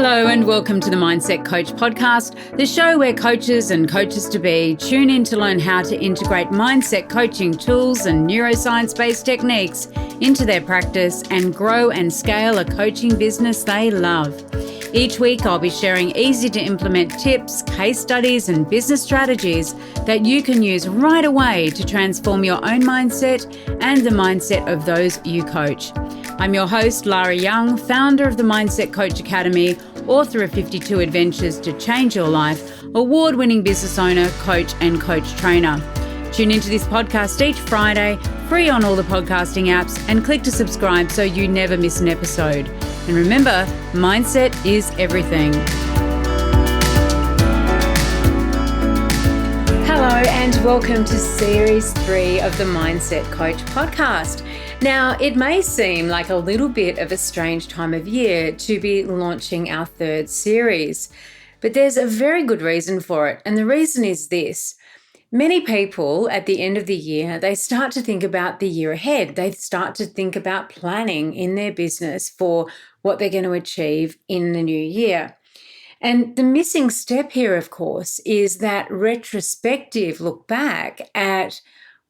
Hello and welcome to the Mindset Coach podcast, the show where coaches and coaches-to-be tune in to learn how to integrate mindset coaching tools and neuroscience-based techniques into their practice and grow and scale a coaching business they love. Each week, I'll be sharing easy-to-implement tips, case studies, and business strategies that you can use right away to transform your own mindset and the mindset of those you coach. I'm your host, Lara Young, founder of the Mindset Coach Academy, author of 52 Adventures to Change Your Life, award-winning business owner, coach, and coach trainer. Tune into this podcast each Friday, free on all the podcasting apps, and click to subscribe so you never miss an episode. And remember, mindset is everything. Hello and welcome to Series 3 of the Mindset Coach podcast. Now, it may seem like a little bit of a strange time of year to be launching our third series, but there's a very good reason for it. And the reason is this. Many people at the end of the year, they start to think about the year ahead. They start to think about planning in their business for what they're going to achieve in the new year. And the missing step here, of course, is that retrospective look back at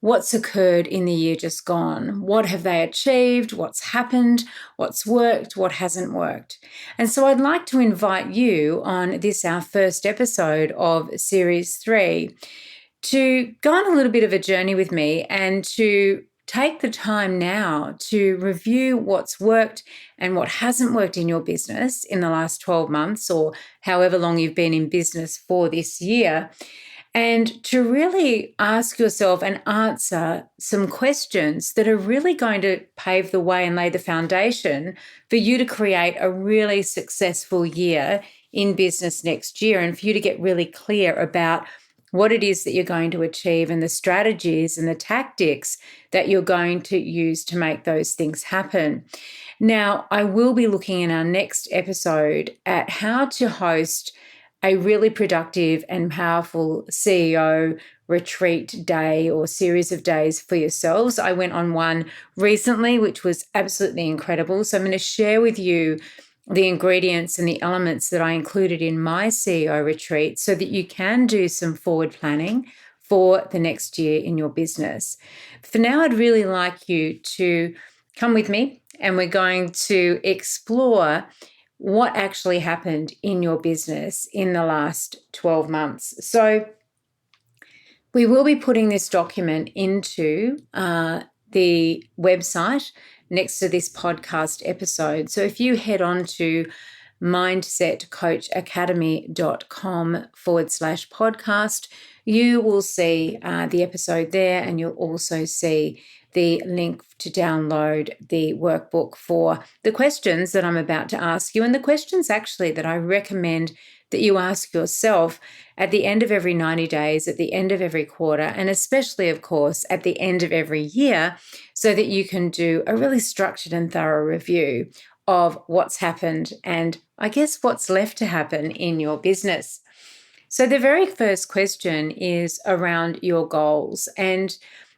what's occurred in the year just gone. What have they achieved? What's happened? What's worked? What hasn't worked? And so I'd like to invite you on this, our first episode of Series 3, to go on a little bit of a journey with me and to take the time now to review what's worked and what hasn't worked in your business in the last 12 months or however long you've been in business for this year, and to really ask yourself and answer some questions that are really going to pave the way and lay the foundation for you to create a really successful year in business next year, and for you to get really clear about what it is that you're going to achieve and the strategies and the tactics that you're going to use to make those things happen. Now, I will be looking in our next episode at how to host a really productive and powerful CEO retreat day or series of days for yourselves. I went on one recently, which was absolutely incredible. So I'm going to share with you the ingredients and the elements that I included in my CEO retreat so that you can do some forward planning for the next year in your business. For now, I'd really like you to come with me and we're going to explore what actually happened in your business in the last 12 months. So we will be putting this document into the website next to this podcast episode. So if you head on to mindsetcoachacademy.com/podcast, you will see the episode there, and you'll also see the link to download the workbook for the questions that I'm about to ask you, and the questions actually that I recommend that you ask yourself at the end of every 90 days, at the end of every quarter, and especially, of course, at the end of every year, so that you can do a really structured and thorough review of what's happened and I guess what's left to happen in your business. So the very first question is around your goals. And,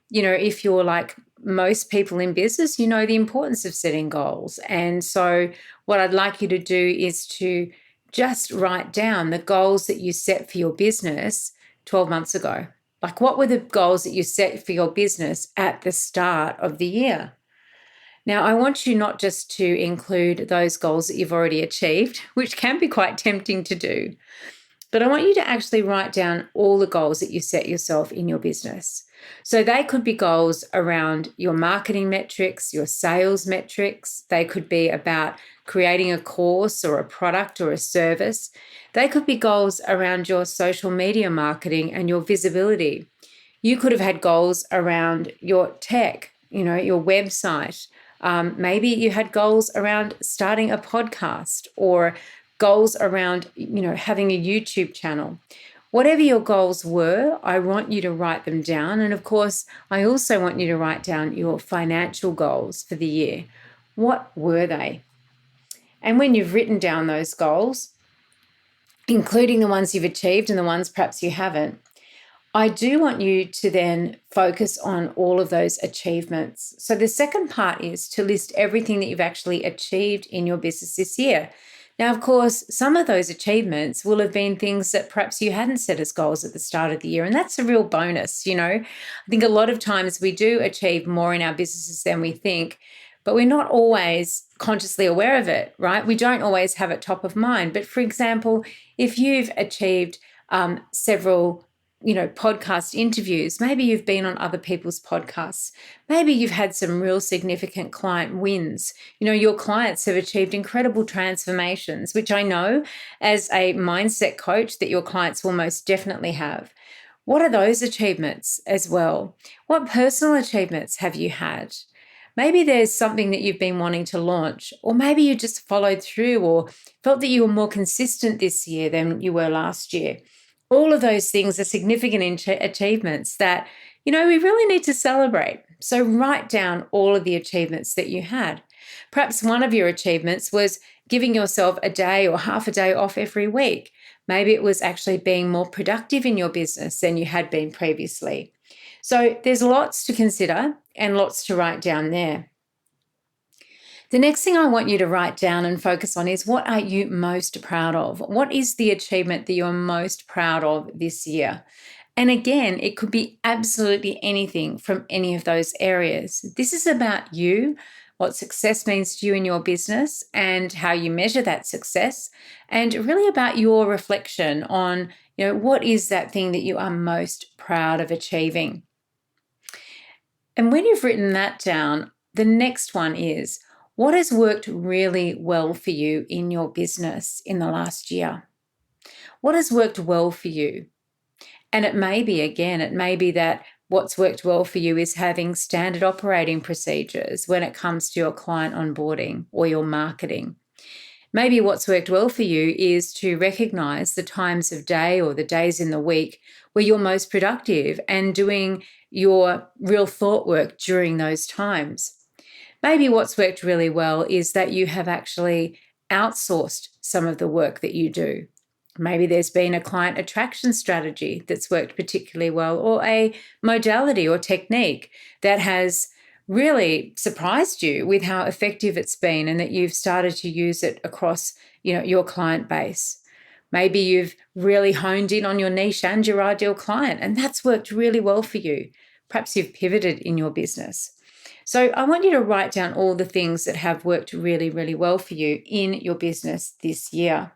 you know, if you're like most people in business, you know the importance of setting goals. And so what I'd like you to do is to just write down the goals that you set for your business 12 months ago. Like, what were the goals that you set for your business at the start of the year? Now, I want you not just to include those goals that you've already achieved, which can be quite tempting to do, but I want you to actually write down all the goals that you set yourself in your business. So they could be goals around your marketing metrics, your sales metrics. They could be about creating a course or a product or a service. They could be goals around your social media marketing and your visibility. You could have had goals around your tech, your website. Maybe you had goals around starting a podcast or goals around, having a YouTube channel. Whatever your goals were, I want you to write them down. And of course, I also want you to write down your financial goals for the year. What were they? And when you've written down those goals, including the ones you've achieved and the ones perhaps you haven't, I do want you to then focus on all of those achievements. So the second part is to list everything that you've actually achieved in your business this year. Now, of course, some of those achievements will have been things that perhaps you hadn't set as goals at the start of the year. And that's a real bonus. I think a lot of times we do achieve more in our businesses than we think, but we're not always consciously aware of it, right? We don't always have it top of mind. But for example, if you've achieved several podcast interviews, maybe you've been on other people's podcasts, maybe you've had some real significant client wins, your clients have achieved incredible transformations, which I know as a mindset coach that your clients will most definitely have. What are those achievements as well? What personal achievements have you had? Maybe there's something that you've been wanting to launch, or maybe you just followed through or felt that you were more consistent this year than you were last year. All of those things are significant achievements that, we really need to celebrate. So write down all of the achievements that you had. Perhaps one of your achievements was giving yourself a day or half a day off every week. Maybe it was actually being more productive in your business than you had been previously. So there's lots to consider and lots to write down there. The next thing I want you to write down and focus on is, what are you most proud of? What is the achievement that you're most proud of this year? And again, it could be absolutely anything from any of those areas. This is about you, what success means to you in your business and how you measure that success, and really about your reflection on, what is that thing that you are most proud of achieving? And when you've written that down, the next one is, what has worked really well for you in your business in the last year? What has worked well for you? And it may be that what's worked well for you is having standard operating procedures when it comes to your client onboarding or your marketing. Maybe what's worked well for you is to recognize the times of day or the days in the week where you're most productive and doing your real thought work during those times. Maybe what's worked really well is that you have actually outsourced some of the work that you do. Maybe there's been a client attraction strategy that's worked particularly well, or a modality or technique that has really surprised you with how effective it's been and that you've started to use it across, your client base. Maybe you've really honed in on your niche and your ideal client, and that's worked really well for you. Perhaps you've pivoted in your business. So I want you to write down all the things that have worked really, really well for you in your business this year.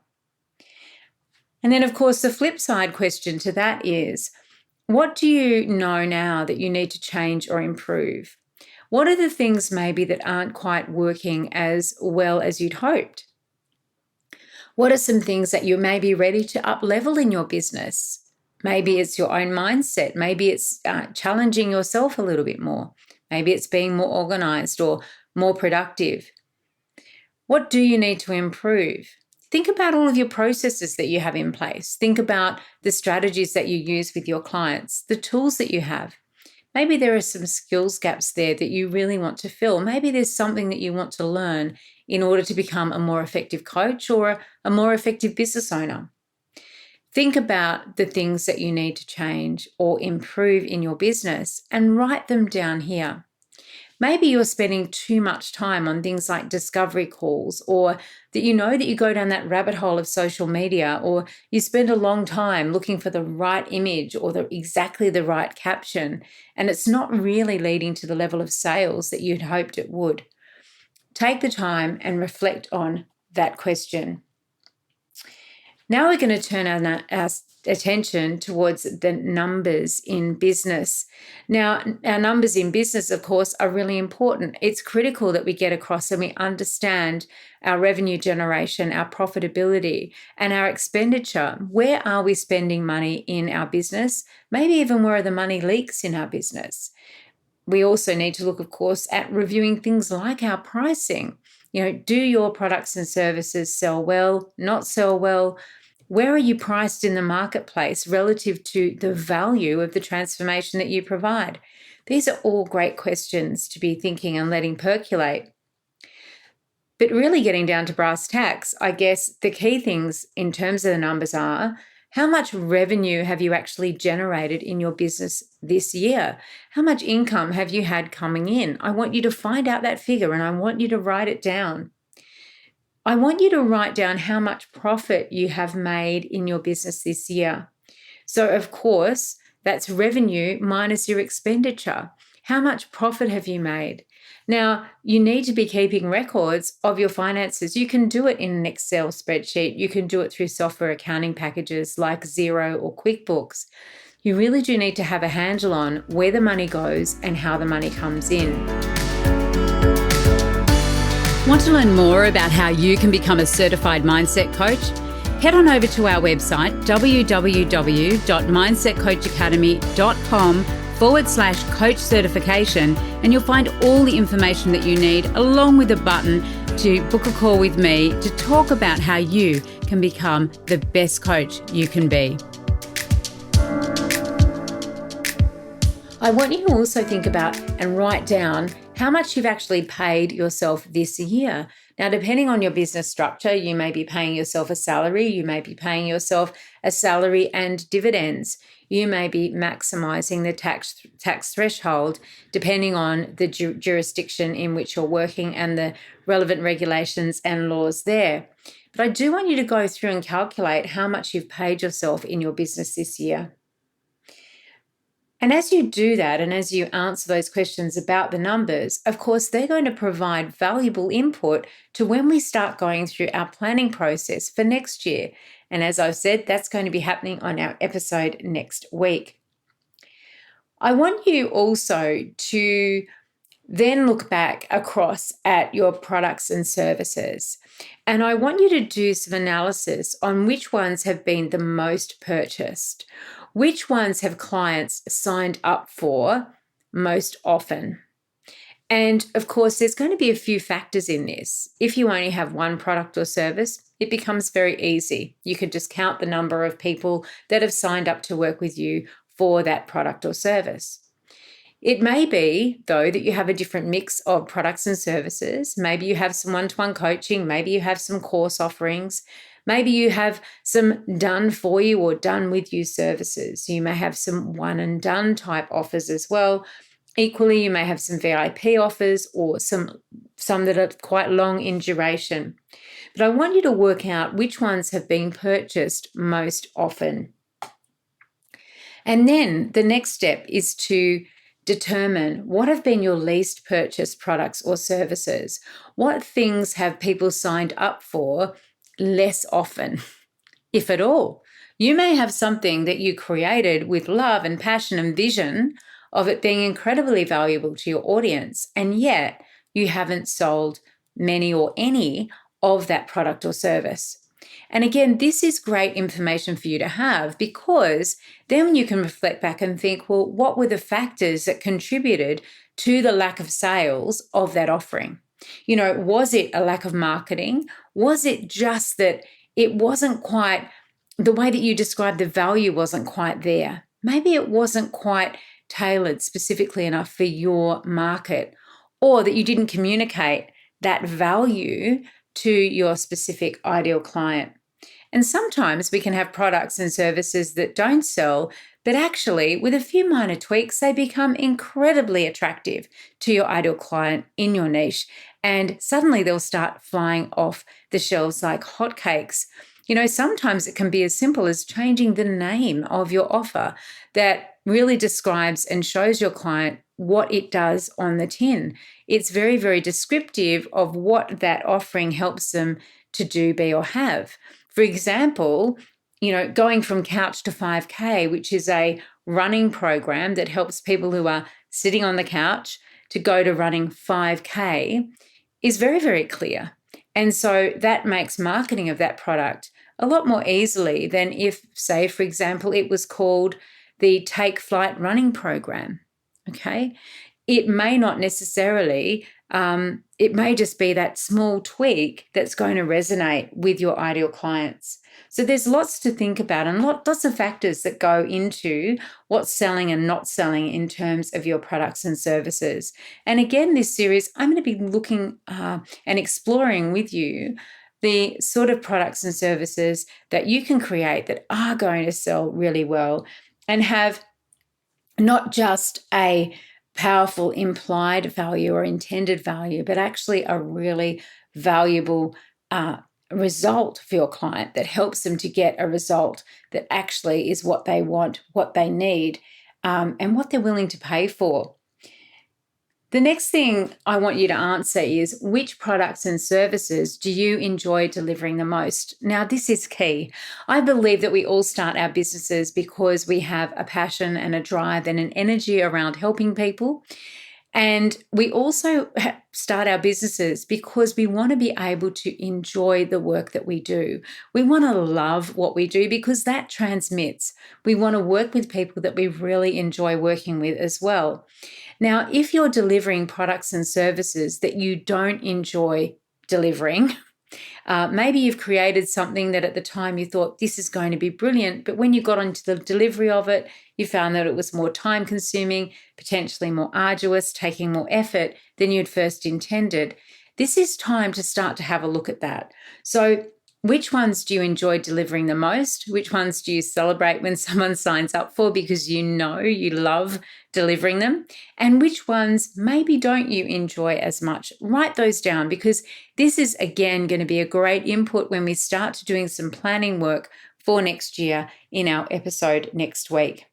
And then, of course, the flip side question to that is, what do you know now that you need to change or improve? What are the things maybe that aren't quite working as well as you'd hoped? What are some things that you may be ready to up level in your business? Maybe it's your own mindset. Maybe it's challenging yourself a little bit more. Maybe it's being more organized or more productive. What do you need to improve? Think about all of your processes that you have in place. Think about the strategies that you use with your clients, the tools that you have. Maybe there are some skills gaps there that you really want to fill. Maybe there's something that you want to learn in order to become a more effective coach or a more effective business owner. Think about the things that you need to change or improve in your business and write them down here. Maybe you're spending too much time on things like discovery calls, or that you go down that rabbit hole of social media, or you spend a long time looking for the right image or exactly the right caption, and it's not really leading to the level of sales that you'd hoped it would. Take the time and reflect on that question. Now we're going to turn our attention towards the numbers in business. Now, our numbers in business, of course, are really important. It's critical that we get across and we understand our revenue generation, our profitability, and our expenditure. Where are we spending money in our business? Maybe even where are the money leaks in our business? We also need to look, of course, at reviewing things like our pricing. Do your products and services sell well, not sell well? Where are you priced in the marketplace relative to the value of the transformation that you provide? These are all great questions to be thinking and letting percolate. But really getting down to brass tacks, I guess the key things in terms of the numbers are, how much revenue have you actually generated in your business this year? How much income have you had coming in? I want you to find out that figure and I want you to write it down. I want you to write down how much profit you have made in your business this year. So, of course, that's revenue minus your expenditure. How much profit have you made? Now, you need to be keeping records of your finances. You can do it in an Excel spreadsheet. You can do it through software accounting packages like Xero or QuickBooks. You really do need to have a handle on where the money goes and how the money comes in. Want to learn more about how you can become a certified mindset coach? Head on over to our website, www.mindsetcoachacademy.com/coach certification, and you'll find all the information that you need, along with a button to book a call with me to talk about how you can become the best coach you can be. I want you to also think about and write down how much you've actually paid yourself this year. Now, depending on your business structure, you may be paying yourself a salary, you may be paying yourself a salary and dividends. You may be maximizing the tax threshold depending on the jurisdiction in which you're working and the relevant regulations and laws there. But I do want you to go through and calculate how much you've paid yourself in your business this year. And as you do that, and as you answer those questions about the numbers, of course, they're going to provide valuable input to when we start going through our planning process for next year. And as I've said, that's going to be happening on our episode next week. I want you also to then look back across at your products and services. And I want you to do some analysis on which ones have been the most purchased. Which ones have clients signed up for most often? And of course, there's going to be a few factors in this. If you only have one product or service, it becomes very easy. You could just count the number of people that have signed up to work with you for that product or service. It may be, though, that you have a different mix of products and services. Maybe you have some one-to-one coaching. Maybe you have some course offerings. Maybe you have some done for you or done with you services. You may have some one and done type offers as well. Equally, you may have some VIP offers or some that are quite long in duration. But I want you to work out which ones have been purchased most often. And then the next step is to determine what have been your least purchased products or services. What things have people signed up for less often, if at all? You may have something that you created with love and passion and vision of it being incredibly valuable to your audience, and yet you haven't sold many or any of that product or service. And again, this is great information for you to have, because then you can reflect back and think, well, what were the factors that contributed to the lack of sales of that offering? You know, was it a lack of marketing? Was it just that it wasn't quite, the way that you described the value wasn't quite there? Maybe it wasn't quite tailored specifically enough for your market, or that you didn't communicate that value to your specific ideal client. And sometimes we can have products and services that don't sell, but actually, with a few minor tweaks, they become incredibly attractive to your ideal client in your niche. And suddenly they'll start flying off the shelves like hotcakes. You know, sometimes it can be as simple as changing the name of your offer that really describes and shows your client what it does on the tin. It's very, very descriptive of what that offering helps them to do, be, or have. For example, you know, going from couch to 5K, which is a running program that helps people who are sitting on the couch to go to running 5K, is very, very clear. And so that makes marketing of that product a lot more easily than if, say, for example, it was called the Take Flight Running Program. Okay. It may not necessarily, it may just be that small tweak that's going to resonate with your ideal clients. So there's lots to think about and lots of factors that go into what's selling and not selling in terms of your products and services. And again, this series, I'm going to be looking and exploring with you the sort of products and services that you can create that are going to sell really well and have not just a powerful implied value or intended value, but actually a really valuable result for your client, that helps them to get a result that actually is what they want, what they need, and what they're willing to pay for. The next thing I want you to answer is, which products and services do you enjoy delivering the most? Now, this is key. I believe that we all start our businesses because we have a passion and a drive and an energy around helping people. And we also start our businesses because we want to be able to enjoy the work that we do. We want to love what we do because that transmits. We want to work with people that we really enjoy working with as well. Now, if you're delivering products and services that you don't enjoy delivering, maybe you've created something that at the time you thought this is going to be brilliant, but when you got onto the delivery of it, you found that it was more time consuming, potentially more arduous, taking more effort than you'd first intended. This is time to start to have a look at that. So, which ones do you enjoy delivering the most? Which ones do you celebrate when someone signs up for because you know you love delivering them? And which ones maybe don't you enjoy as much? Write those down, because this is, again, going to be a great input when we start to doing some planning work for next year in our episode next week.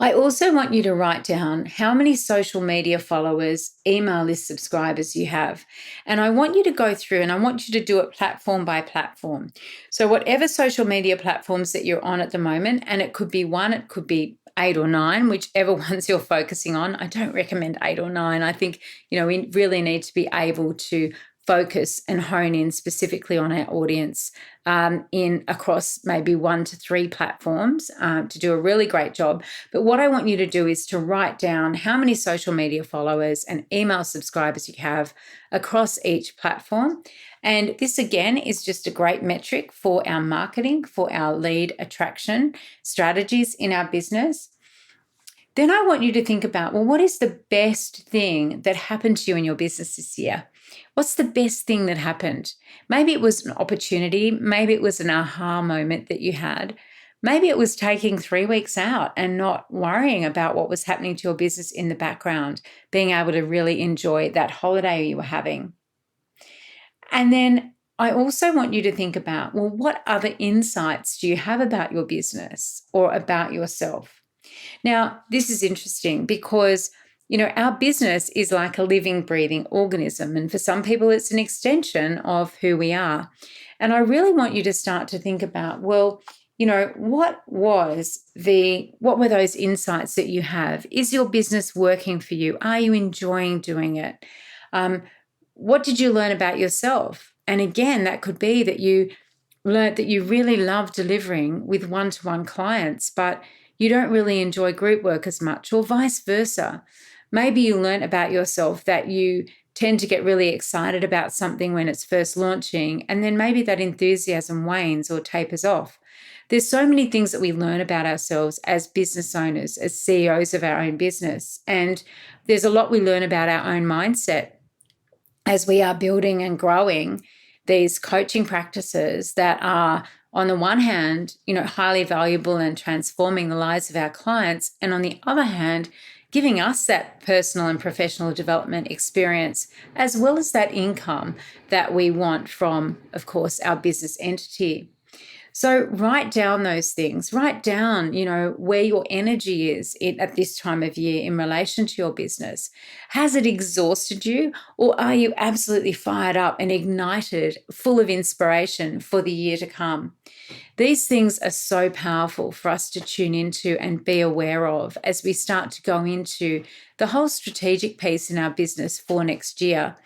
I also want you to write down how many social media followers, email list subscribers you have. And I want you to go through, and I want you to do it platform by platform. So whatever social media platforms that you're on at the moment, and it could be one, it could be 8 or 9, whichever ones you're focusing on. I don't recommend 8 or 9. I think, we really need to be able to focus and hone in specifically on our audience in across maybe 1 to 3 platforms to do a really great job. But what I want you to do is to write down how many social media followers and email subscribers you have across each platform. And this, again, is just a great metric for our marketing, for our lead attraction strategies in our business. Then I want you to think about, well, what is the best thing that happened to you in your business this year? What's the best thing that happened? Maybe it was an opportunity. Maybe it was an aha moment that you had. Maybe it was taking 3 weeks out and not worrying about what was happening to your business in the background, being able to really enjoy that holiday you were having. And then I also want you to think about, well, what other insights do you have about your business or about yourself? Now, this is interesting because, our business is like a living, breathing organism. And for some people, it's an extension of who we are. And I really want you to start to think about, well, what were those insights that you have? Is your business working for you? Are you enjoying doing it? What did you learn about yourself? And again, that could be that you learned that you really love delivering with one-to-one clients, but you don't really enjoy group work as much, or vice versa. Maybe you learned about yourself that you tend to get really excited about something when it's first launching, and then maybe that enthusiasm wanes or tapers off. There's so many things that we learn about ourselves as business owners, as CEOs of our own business, and there's a lot we learn about our own mindset as we are building and growing these coaching practices that are, on the one hand, highly valuable and transforming the lives of our clients, and on the other hand, giving us that personal and professional development experience, as well as that income that we want from, of course, our business entity. So write down those things. Write down, where your energy is at this time of year in relation to your business. Has it exhausted you, or are you absolutely fired up and ignited, full of inspiration for the year to come? These things are so powerful for us to tune into and be aware of as we start to go into the whole strategic piece in our business for next year.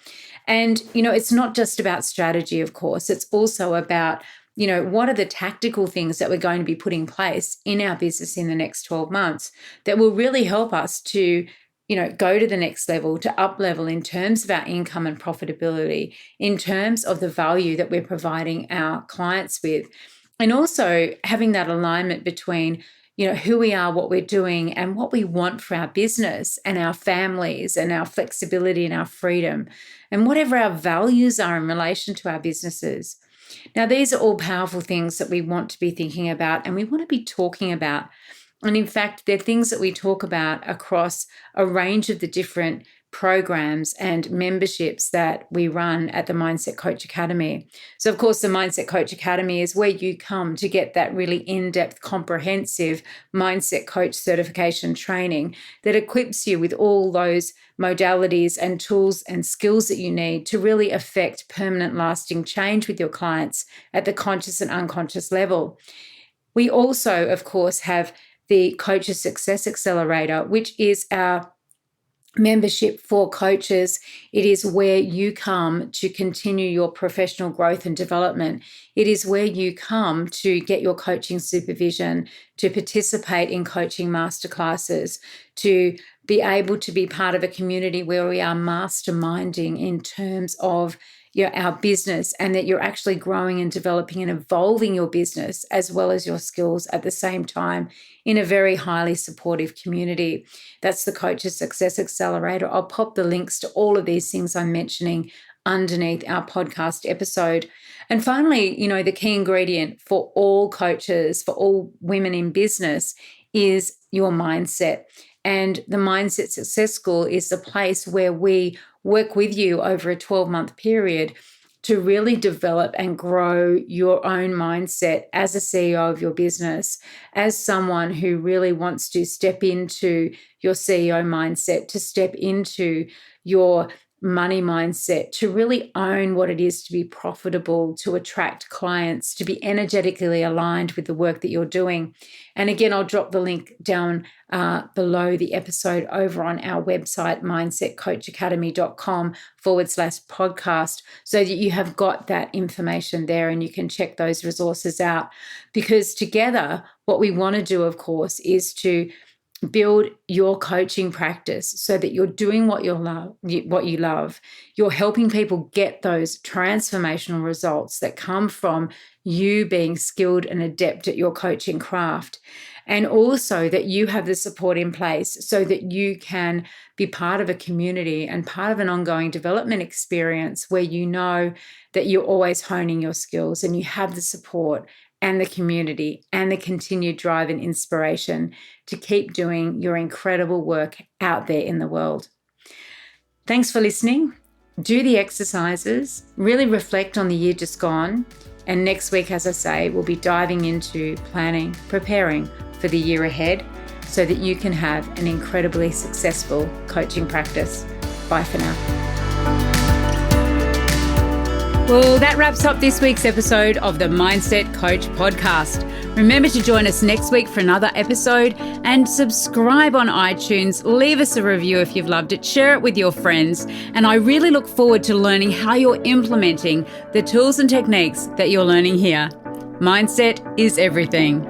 And, it's not just about strategy, of course. It's also about, what are the tactical things that we're going to be putting in place in our business in the next 12 months that will really help us to, go to the next level, to up level in terms of our income and profitability, in terms of the value that we're providing our clients with. And also having that alignment between, who we are, what we're doing, and what we want for our business and our families and our flexibility and our freedom and whatever our values are in relation to our businesses. Now, these are all powerful things that we want to be thinking about and we want to be talking about. And in fact, they're things that we talk about across a range of the different programs and memberships that we run at the Mindset Coach Academy. So, of course, the Mindset Coach Academy is where you come to get that really in-depth, comprehensive Mindset Coach certification training that equips you with all those modalities and tools and skills that you need to really affect permanent, lasting change with your clients at the conscious and unconscious level. We also, of course, have the Coaches Success Accelerator, which is our membership for coaches. It is where you come to continue your professional growth and development. It is where you come to get your coaching supervision, to participate in coaching masterclasses, to be able to be part of a community where we are masterminding in terms of our business, and that you're actually growing and developing and evolving your business as well as your skills at the same time in a very highly supportive community. That's the Coaches Success Accelerator. I'll pop the links to all of these things I'm mentioning underneath our podcast episode. And finally, the key ingredient for all coaches, for all women in business, is your mindset. And the Mindset Success School is the place where we work with you over a 12-month period to really develop and grow your own mindset as a CEO of your business, as someone who really wants to step into your CEO mindset, to step into your money mindset, to really own what it is to be profitable, to attract clients, to be energetically aligned with the work that you're doing. And again, I'll drop the link down below the episode over on our website, mindsetcoachacademy.com/podcast, so that you have got that information there and you can check those resources out. Because together, what we want to do, of course, is to build your coaching practice so that you're doing what you love. You're helping people get those transformational results that come from you being skilled and adept at your coaching craft. And also that you have the support in place so that you can be part of a community and part of an ongoing development experience where you know that you're always honing your skills and you have the support and the community and the continued drive and inspiration to keep doing your incredible work out there in the world. Thanks for listening. Do the exercises, really reflect on the year just gone. And next week, as I say, we'll be diving into planning, preparing for the year ahead so that you can have an incredibly successful coaching practice. Bye for now. Well, that wraps up this week's episode of the Mindset Coach podcast. Remember to join us next week for another episode and subscribe on iTunes. Leave us a review if you've loved it. Share it with your friends. And I really look forward to learning how you're implementing the tools and techniques that you're learning here. Mindset is everything.